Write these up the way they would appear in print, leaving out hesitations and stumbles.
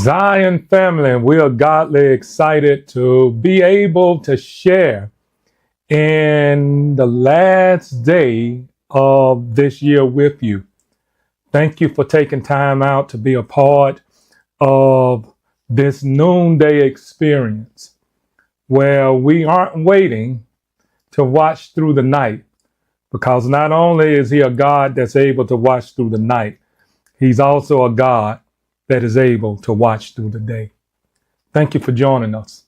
Zion family, we are godly excited to be able to share in the last day of this year with you. Thank you for taking time out to be a part of this noonday experience where we aren't waiting to watch through the night, because not only is he a God that's able to watch through the night, he's also a God that is able to watch through the day. Thank you for joining us.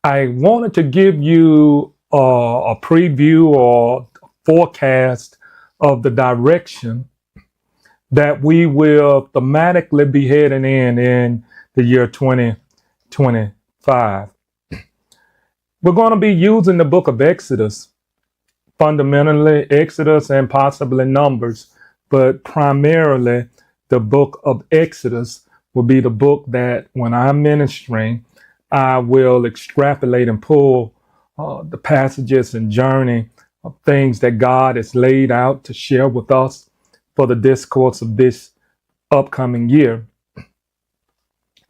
I wanted to give you a preview or forecast of the direction that we will thematically be heading in the year 2025. We're going to be using the book of Exodus, fundamentally Exodus and possibly Numbers, but primarily the book of Exodus will be the book that when I'm ministering, I will extrapolate and pull the passages and journey of things that God has laid out to share with us for the discourse of this upcoming year.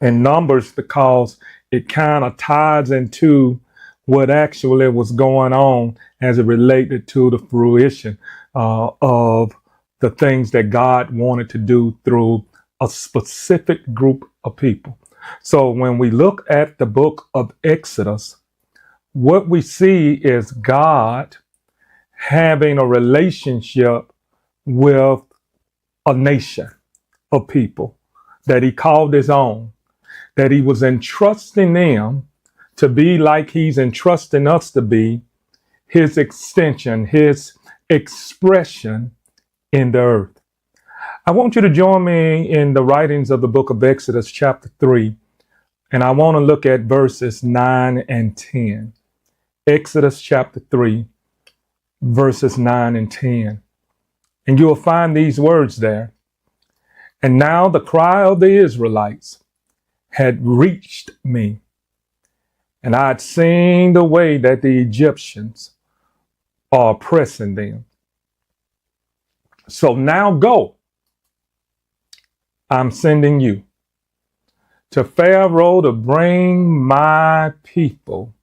And Numbers, because it kind of ties into what actually was going on as it related to the fruition of the things that God wanted to do through a specific group of people. So when we look at the book of Exodus, what we see is God having a relationship with a nation of people that he called his own, that he was entrusting them to be like he's entrusting us to be, his extension, his expression in the earth. I want you to join me in the writings of the book of Exodus chapter 3, and I want to look at verses 9 and 10. Exodus chapter 3, verses 9 and 10. And you'll find these words there. And now the cry of the Israelites had reached me, and I had seen the way that the Egyptians are oppressing them. So now go. I'm sending you to Pharaoh to bring my people,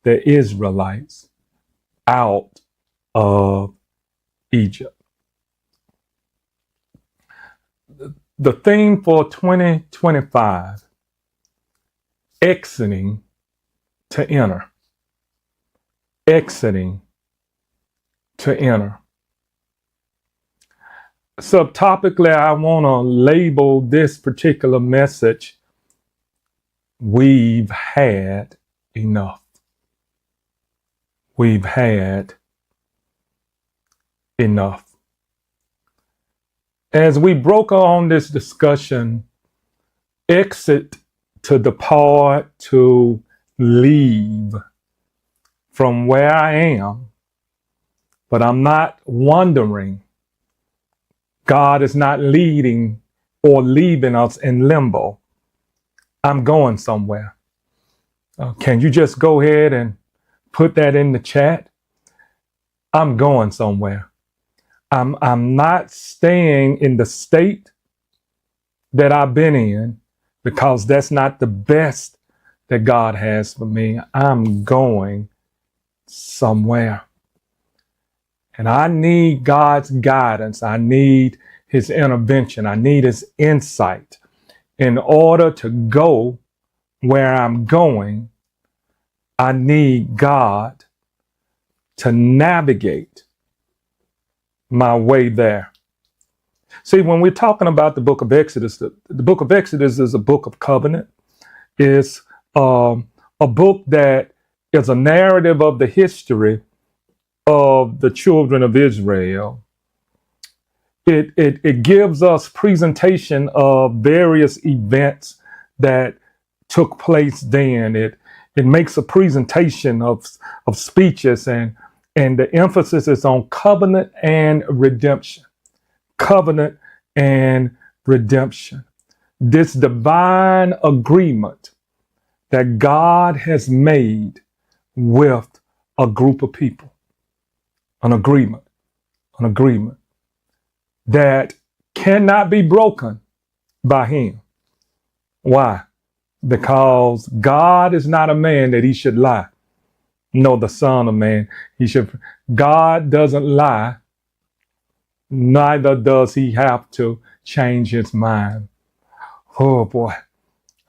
the Israelites, out of Egypt. The theme for 2025, exiting to enter. Exiting to enter. Subtopically, I want to label this particular message, we've had enough. We've had enough. As we broke on this discussion, exit, to depart, to leave from where I am, but I'm not wandering. God is not leading or leaving us in limbo. I'm going somewhere. Can you just go ahead and put that in the chat? I'm going somewhere. I'm not staying in the state that I've been in, because that's not the best that God has for me. I'm going somewhere. And I need God's guidance. I need his intervention. I need his insight in order to go where I'm going. I need God to navigate my way there. See, when we're talking about the book of Exodus, the book of Exodus is a book of covenant. It's a book that is a narrative of the history of the children of Israel. It gives us presentation of various events that took place then. It makes a presentation of speeches, and the emphasis is on covenant and redemption. Covenant and redemption. This divine agreement that God has made with a group of people. An agreement that cannot be broken by him. Why? Because God is not a man that he should lie. No, the Son of Man. God doesn't lie, neither does he have to change his mind. Oh boy,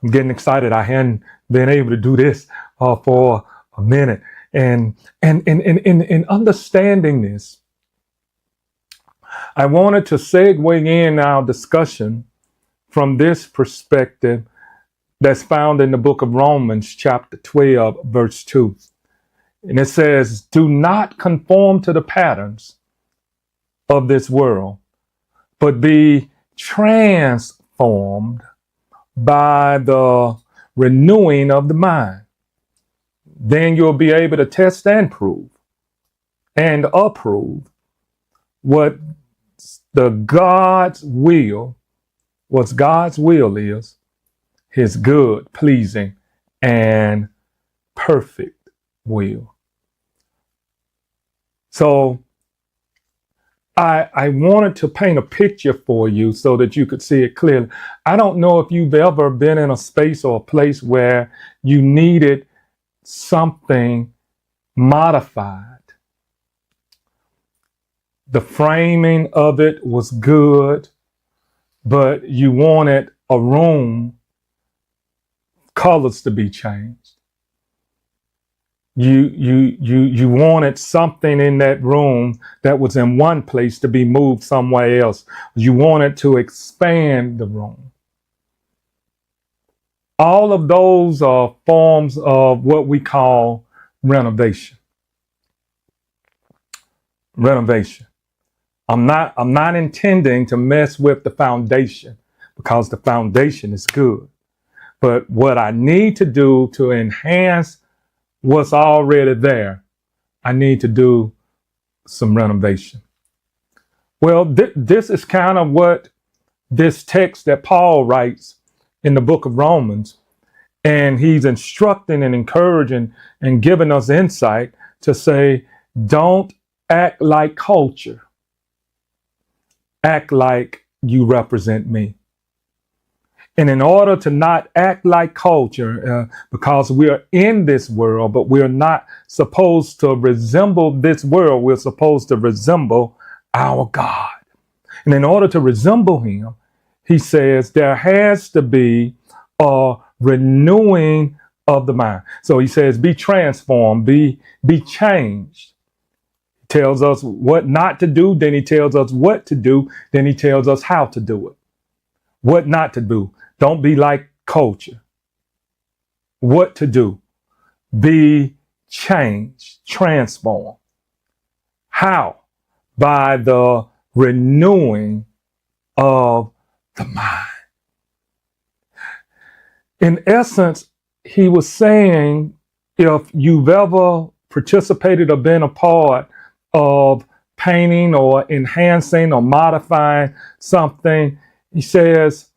I'm getting excited. I hadn't been able to do this for a minute. And in understanding this, I wanted to segue in our discussion from this perspective that's found in the book of Romans, chapter 12, verse 2. And it says, do not conform to the patterns of this world, but be transformed by the renewing of the mind. Then you'll be able to test and prove and approve what God's will is, his good, pleasing, and perfect will. So I wanted to paint a picture for you so that you could see it clearly. I don't know if you've ever been in a space or a place where you needed something modified. The framing of it was good, but you wanted a room, colors to be changed. You wanted something in that room that was in one place to be moved somewhere else. You wanted to expand the room. All of those are forms of what we call renovation. Renovation. I'm not intending to mess with the foundation because the foundation is good. But what I need to do to enhance what's already there, I need to do some renovation. Well, this is kind of what this text that Paul writes in the book of Romans, and he's instructing and encouraging and giving us insight to say, don't act like culture. Act like you represent me. And in order to not act like culture, because we are in this world, but we're not supposed to resemble this world, we're supposed to resemble our God. And in order to resemble him, he says there has to be a renewing of the mind. So he says, be transformed, be changed. He tells us what not to do, then he tells us what to do, then he tells us how to do it. What not to do. Don't be like culture. What to do. Be changed, transformed. How? By the renewing of the mind. In essence, he was saying, if you've ever participated or been a part of painting or enhancing or modifying something, he says,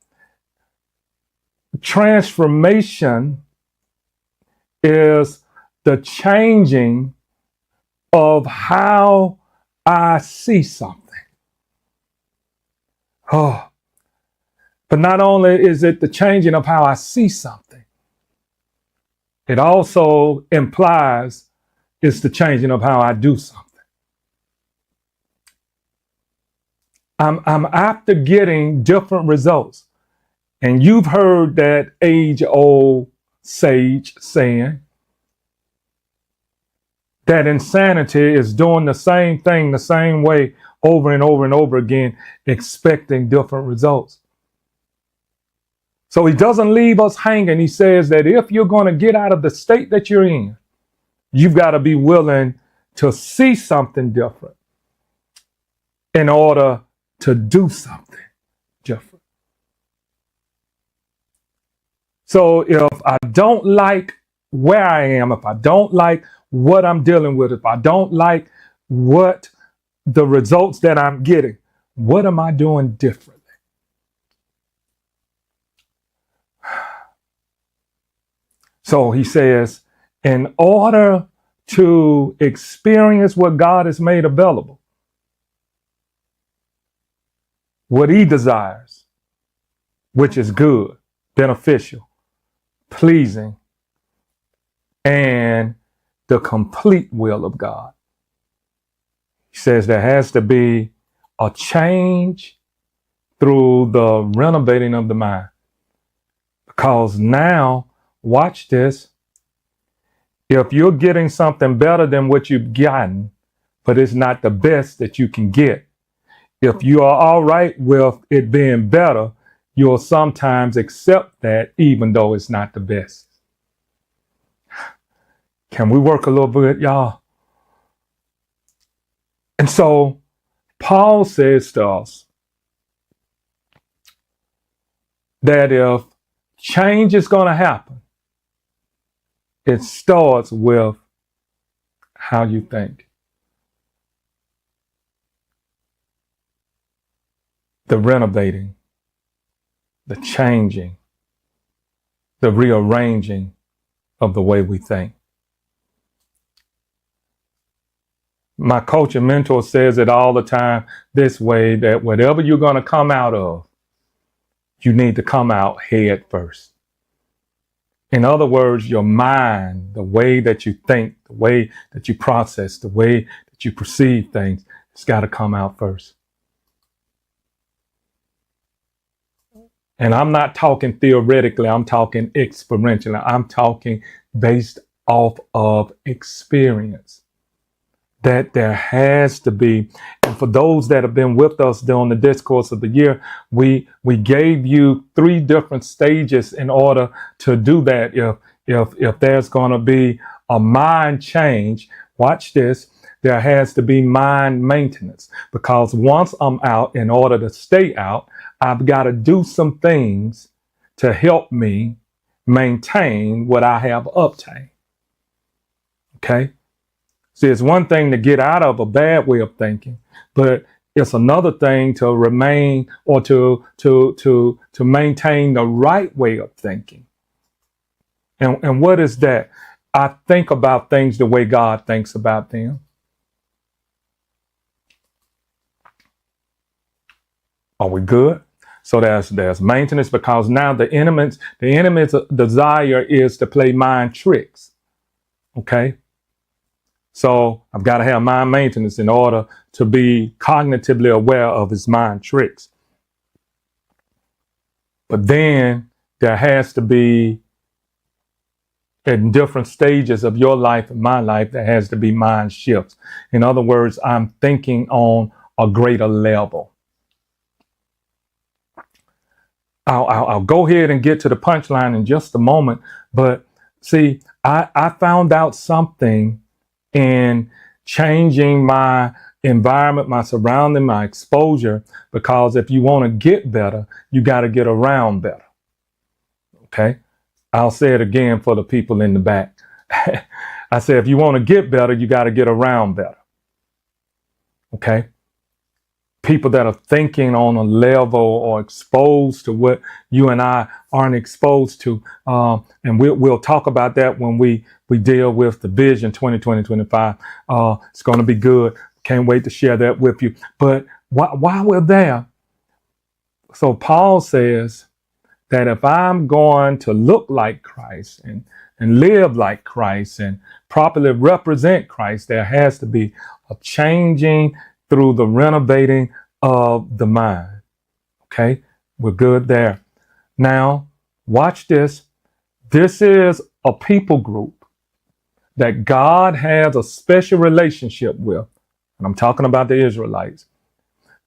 transformation is the changing of how I see something. Oh, but not only is it the changing of how I see something, it also implies it's the changing of how I do something. I'm after getting different results. And you've heard that age-old sage saying that insanity is doing the same thing the same way over and over and over again, expecting different results. So he doesn't leave us hanging. He says that if you're going to get out of the state that you're in, you've got to be willing to see something different in order to do something different. So if I don't like where I am, if I don't like what I'm dealing with, if I don't like what the results that I'm getting, what am I doing differently? So he says, in order to experience what God has made available, what he desires, which is good, beneficial, pleasing, and the complete will of God. He says there has to be a change through the renovating of the mind. Because now, watch this, if you're getting something better than what you've gotten, but it's not the best that you can get, if you are all right with it being better, you'll sometimes accept that even though it's not the best. Can we work a little bit, y'all? And so Paul says to us that if change is going to happen, it starts with how you think. The renovating, the changing, the rearranging of the way we think. My coach and mentor says it all the time this way, that whatever you're going to come out of, you need to come out head first. In other words, your mind, the way that you think, the way that you process, the way that you perceive things, it's got to come out first. And I'm not talking theoretically, I'm talking experientially. I'm talking based off of experience. That there has to be, and for those that have been with us during the discourse of the year, we gave you 3 different stages in order to do that. If there's going to be a mind change, watch this, there has to be mind maintenance. Because once I'm out, in order to stay out, I've got to do some things to help me maintain what I have obtained. Okay? See, it's one thing to get out of a bad way of thinking, but it's another thing to remain or to maintain the right way of thinking. And what is that? I think about things the way God thinks about them. Are we good? So there's maintenance, because now the enemy's desire is to play mind tricks. Okay? So I've got to have mind maintenance in order to be cognitively aware of his mind tricks. But then there has to be, in different stages of your life and my life, there has to be mind shifts. In other words, I'm thinking on a greater level. I'll go ahead and get to the punchline in just a moment. But see, I found out something in changing my environment, my surrounding, my exposure, because if you want to get better, you got to get around better. Okay? I'll say it again for the people in the back. I said, if you want to get better, you got to get around better. Okay? People that are thinking on a level or exposed to what you and I aren't exposed to. And we'll talk about that when we deal with the Vision 2020-25. It's going to be good. Can't wait to share that with you. But while we're there, so Paul says that if I'm going to look like Christ and live like Christ and properly represent Christ, there has to be a changing through the renovating of the mind. Okay, we're good there. Now, watch this. This is a people group that God has a special relationship with. And I'm talking about the Israelites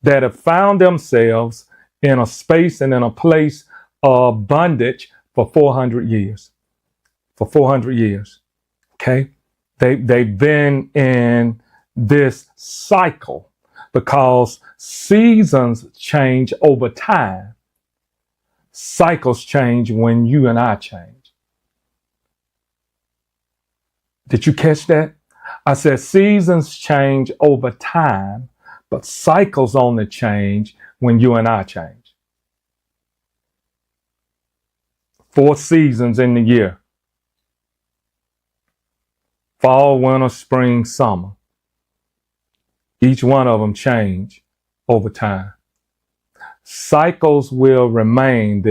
that have found themselves in a space and in a place of bondage for 400 years. For 400 years. Okay, they've been in this cycle because seasons change over time. Cycles change when you and I change. Did you catch that? I said seasons change over time, but cycles only change when you and I change. 4 seasons in the year. Fall, winter, spring, summer. Each one of them change over time. Cycles will remain.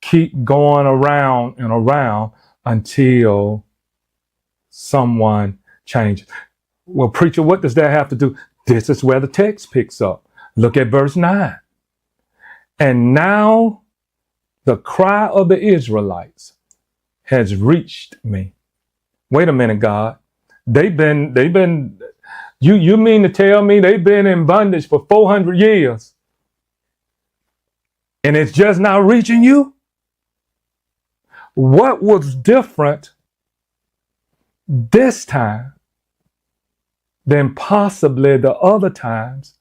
keep going around and around until someone changes. Well, preacher, what does that have to do? This is where the text picks up. Look at verse 9. And now the cry of the Israelites has reached me. Wait a minute, God. They've been, you mean to tell me they've been in bondage for 400 years and it's just now reaching you? What was different this time than possibly the other times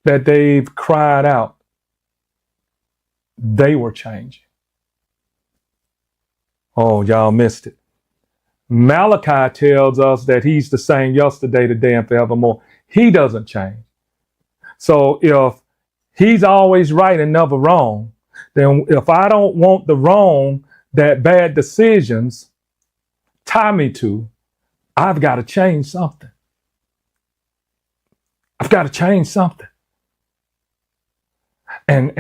that they've cried out? They were changing. Oh, y'all missed it. Malachi tells us that he's the same yesterday, today, and forevermore. He doesn't change. So if he's always right and never wrong, then if I don't want the wrong that bad decisions tie me to, I've got to change something. I've got to change something. And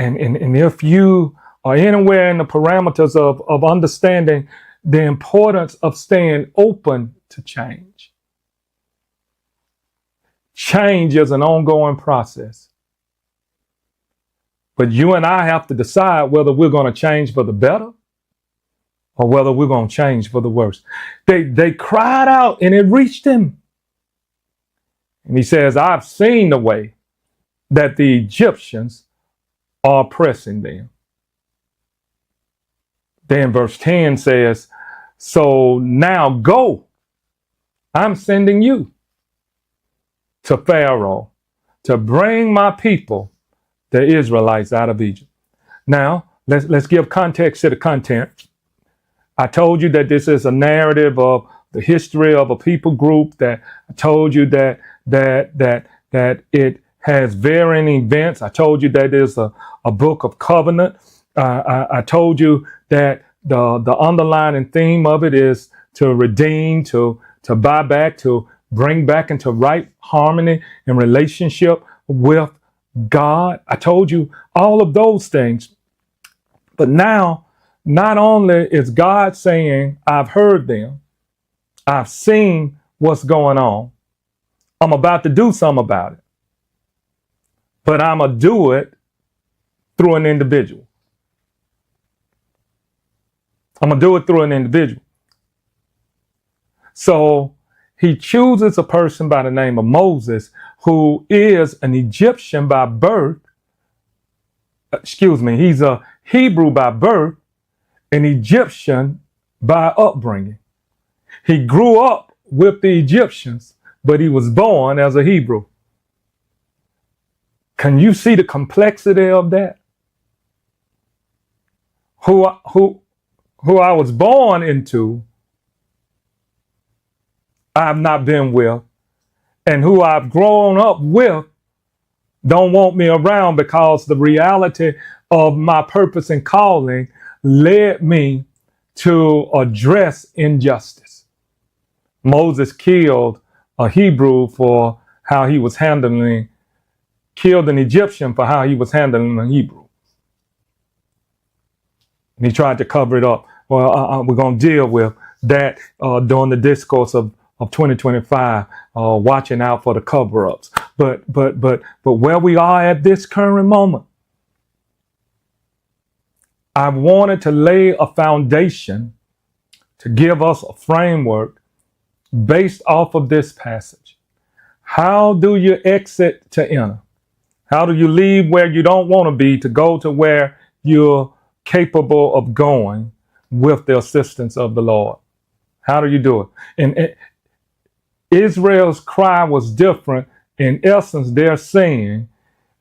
if you are anywhere in the parameters of understanding the importance of staying open to change. Change is an ongoing process. But you and I have to decide whether we're going to change for the better or whether we're going to change for the worse. They cried out and it reached him. And he says, I've seen the way that the Egyptians are oppressing them. Then verse 10 says, so now go. I'm sending you to Pharaoh to bring my people, the Israelites, out of Egypt. Now, let's give context to the content. I told you that this is a narrative of the history of a people group. That I told you that it has varying events. I told you that there's a book of covenant. I told you that the underlying theme of it is to redeem, to buy back, to bring back into right harmony and relationship with God. I told you all of those things. But now, not only is God saying, I've heard them, I've seen what's going on, I'm about to do something about it. But I'm going to do it through an individual. I'm going to do it through an individual. So he chooses a person by the name of Moses, who is an Egyptian by birth. He's a Hebrew by birth, an Egyptian by upbringing. He grew up with the Egyptians, but he was born as a Hebrew. Can you see the complexity of that? Who I was born into, I've not been with, and who I've grown up with don't want me around because the reality of my purpose and calling led me to address injustice. Moses killed a Hebrew for how he was killed an Egyptian for how he was handling a Hebrew. And he tried to cover it up. Well, we're going to deal with that during the discourse of 2025, watching out for the cover-ups. But where we are at this current moment, I wanted to lay a foundation to give us a framework based off of this passage. How do you exit to enter? How do you leave where you don't want to be to go to where you're capable of going with the assistance of the Lord? How do you do it? And Israel's cry was different. In essence, they're saying,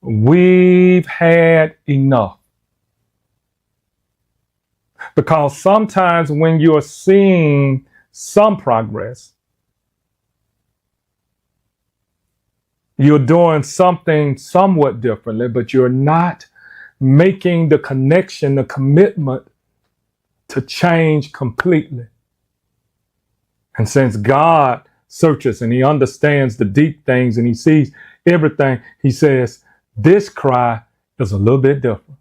we've had enough. Because sometimes when you're seeing some progress, you're doing something somewhat differently, but you're not making the connection, the commitment to change completely. And since God searches and he understands the deep things and he sees everything, he says, this cry is a little bit different.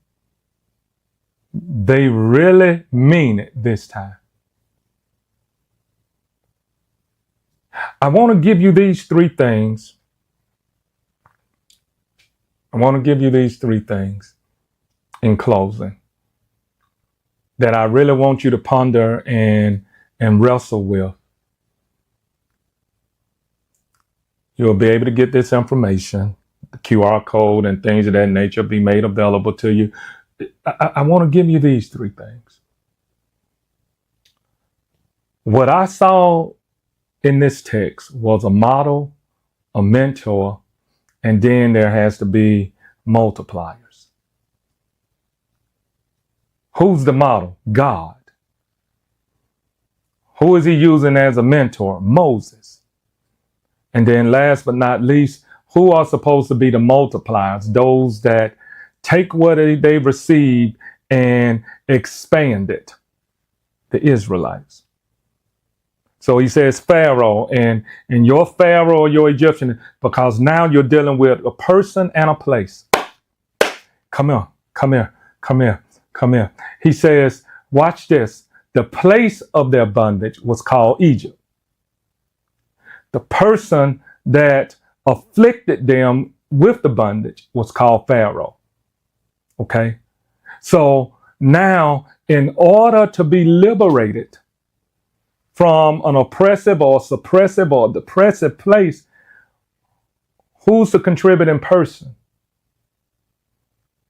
they really mean it this time. I want to give you these three things. I want to give you these three things in closing that I really want you to ponder and wrestle with. You'll be able to get this information, the QR code and things of that nature be made available to you. I want to give you these three things. What I saw in this text was a model, a mentor, and then there has to be multipliers. Who's the model? God. Who is he using as a mentor? Moses. And then last but not least, who are supposed to be the multipliers? Those that take what they received and expand it. The Israelites. So he says Pharaoh and your Pharaoh or your Egyptian, because now you're dealing with a person and a place. Come here, come here, come here, come here. He says, watch this. The place of their bondage was called Egypt. The person that afflicted them with the bondage was called Pharaoh. Okay? So now, in order to be liberated from an oppressive or suppressive or depressive place, who's the contributing person?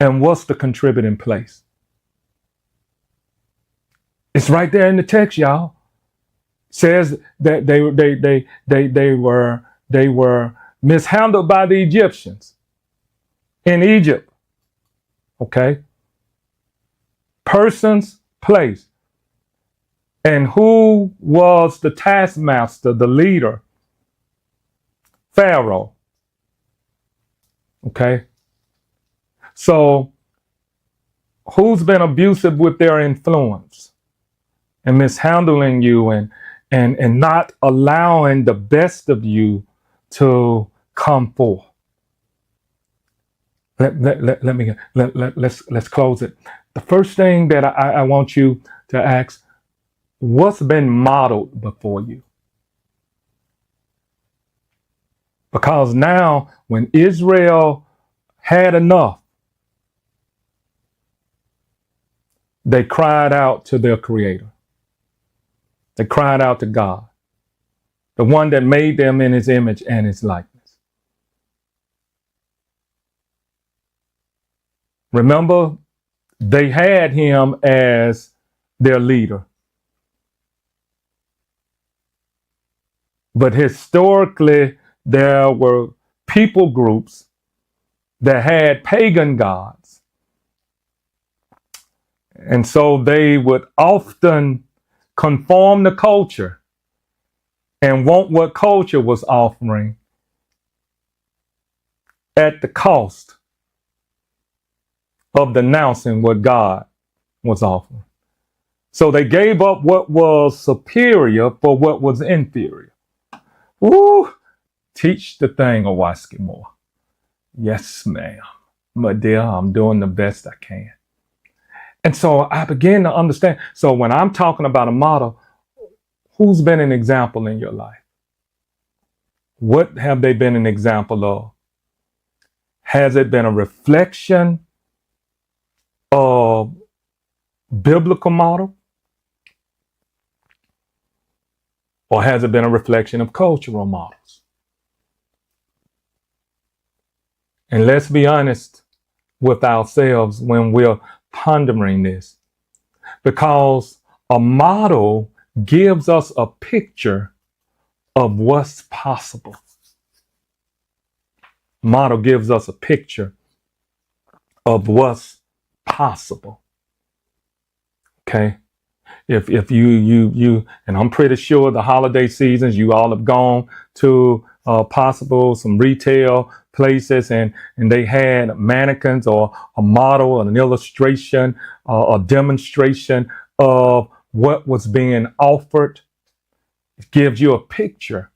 And what's the contributing place? It's right there in the text, y'all. It says that they were mishandled by the Egyptians in Egypt. Okay? Persons, place. And who was the taskmaster, the leader? Pharaoh. Okay? So, who's been abusive with their influence and mishandling you and not allowing the best of you to come forth? Let's close it. The first thing that I want you to ask, what's been modeled before you? Because now, when Israel had enough, they cried out to their Creator. They cried out to God, the one that made them in his image and his likeness. Remember, they had him as their leader. But historically, there were people groups that had pagan gods. And so they would often conform to culture and want what culture was offering at the cost of denouncing what God was offering. So they gave up what was superior for what was inferior. Ooh, teach the thing, AMMoore. Yes, ma'am. My dear, I'm doing the best I can. And so I began to understand. So when I'm talking about a model, who's been an example in your life? What have they been an example of? Has it been a reflection of biblical model? Or has it been a reflection of cultural models? And let's be honest with ourselves when we're pondering this, because a model gives us a picture of what's possible. Model gives us a picture of what's possible. Okay? If you and I'm pretty sure the holiday seasons, you all have gone to possible some retail places and they had mannequins or a model, an illustration, a demonstration of what was being offered. It gives you a picture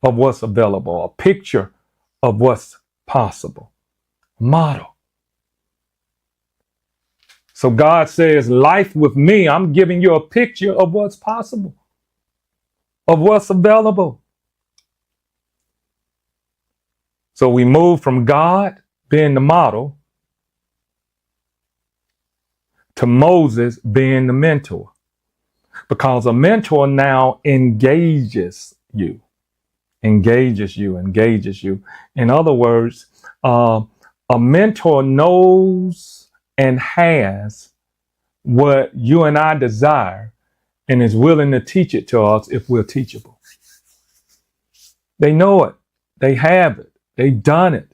of what's available, a picture of what's possible. Model. So God says, life with me, I'm giving you a picture of what's possible, of what's available. So we move from God being the model to Moses being the mentor, because a mentor now engages you. In other words, a mentor knows and has what you and I desire and is willing to teach it to us if we're teachable. They know it. They have it. They've done it.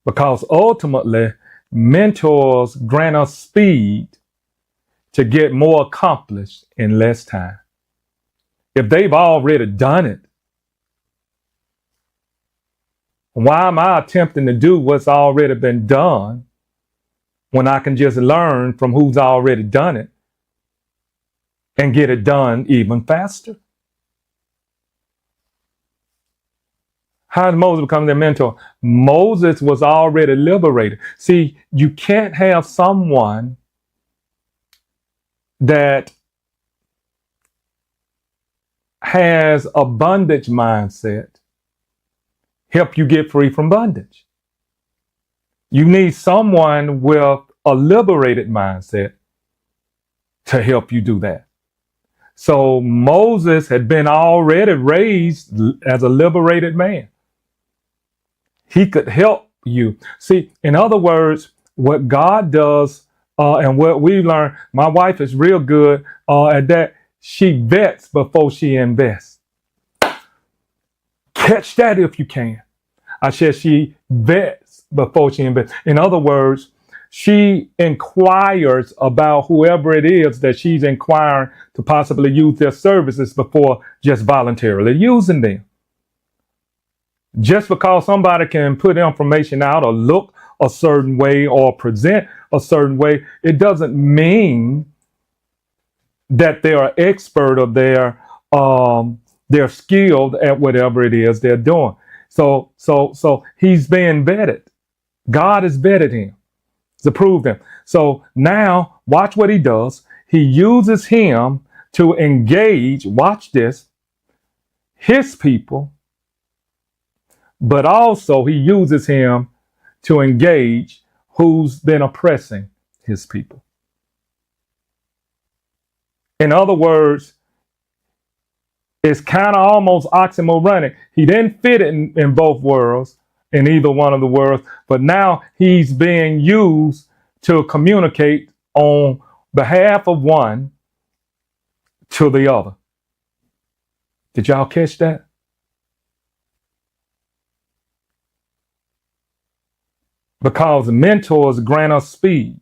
Because ultimately, mentors grant us speed to get more accomplished in less time. If they've already done it, why am I attempting to do what's already been done when I can just learn from who's already done it and get it done even faster? How did Moses become their mentor? Moses was already liberated. See, you can't have someone that has a bondage mindset help you get free from bondage. You need someone with a liberated mindset to help you do that. So Moses had been already raised as a liberated man. He could help you. See, in other words, what God does and what we learn, my wife is real good at that. She vets before she invests. Catch that if you can. I said she vets before she invests. In other words, she inquires about whoever it is that she's inquiring to possibly use their services before just voluntarily using them. Just because somebody can put information out or look a certain way or present a certain way, it doesn't mean that they're an expert or they're skilled at whatever it is they're doing. So he's being vetted. God has vetted him. He's approved him. So now watch what he does. He uses him to engage, watch this, his people, but also he uses him to engage who's been oppressing his people. In other words, it's kind of almost oxymoronic. He didn't fit in both worlds, in either one of the worlds, but now he's being used to communicate on behalf of one to the other. Did y'all catch that? Because mentors grant us speed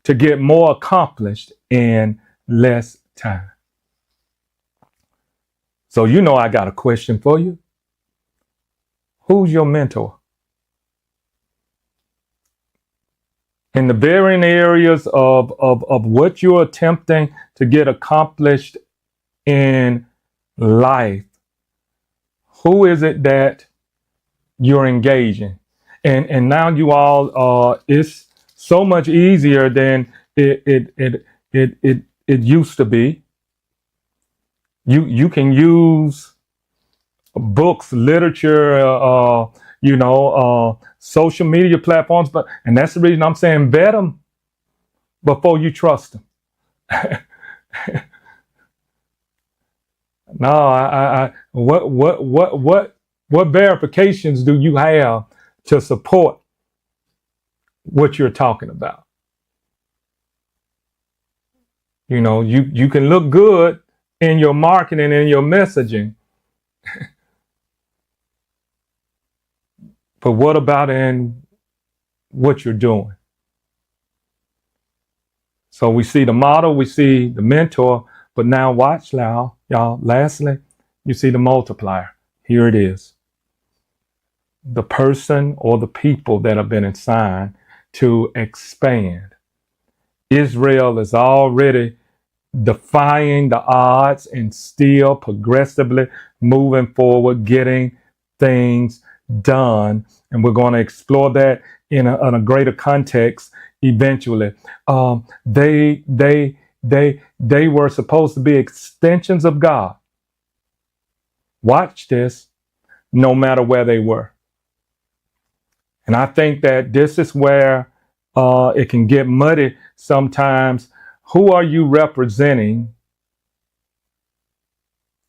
to get more accomplished in less time. So you know I got a question for you. Who's your mentor? In the varying areas of what you're attempting to get accomplished in life, who is it that you're engaging? And now you all, it's so much easier than it used to be. You can use books, literature, social media platforms, and that's the reason I'm saying vet them before you trust them. No, what verifications do you have to support what you're talking about? You know, you can look good in your marketing and your messaging, but what about in what you're doing? So we see the model, we see the mentor, but now watch now, y'all. Lastly, you see the multiplier. Here it is. The person or the people that have been assigned to expand. Israel is already defying the odds and still progressively moving forward, getting things done. And we're going to explore that in a greater context eventually. They were supposed to be extensions of God. Watch this, no matter where they were. And I think that this is where it can get muddy sometimes. Who are you representing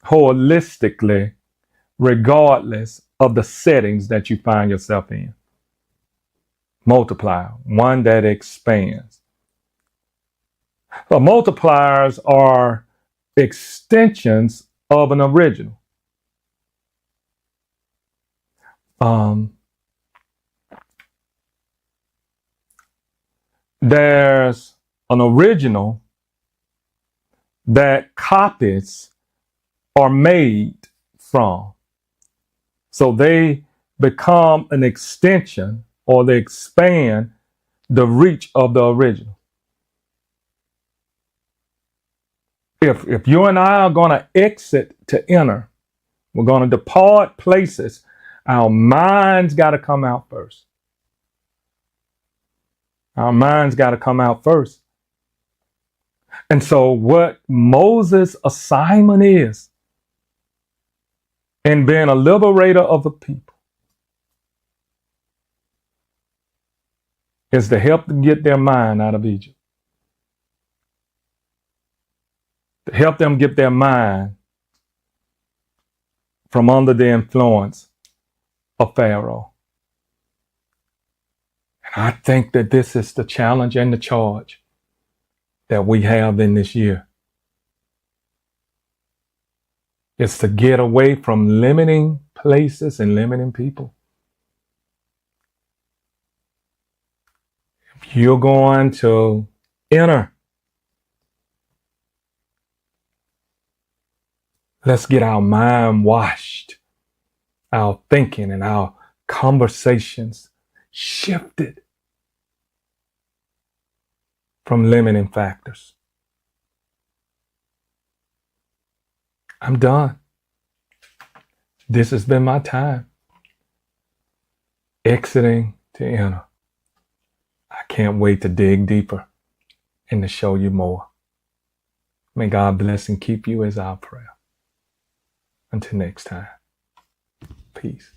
holistically, regardless of the settings that you find yourself in? Multiplier, one that expands. So multipliers are extensions of an original. There's an original that copies are made from. So they become an extension, or they expand the reach of the original. If you and I are going to exit to enter, we're going to depart places, our minds got to come out first. Our minds got to come out first. And so what Moses' assignment is in being a liberator of the people is to help them get their mind out of Egypt. To help them get their mind from under the influence of Pharaoh. And I think that this is the challenge and the charge that we have in this year. It's to get away from limiting places and limiting people. If you're going to enter, let's get our mind washed, our thinking and our conversations shifted from limiting factors. I'm done. This has been my time. Exiting to enter. I can't wait to dig deeper and to show you more. May God bless and keep you is our prayer. Until next time. Peace.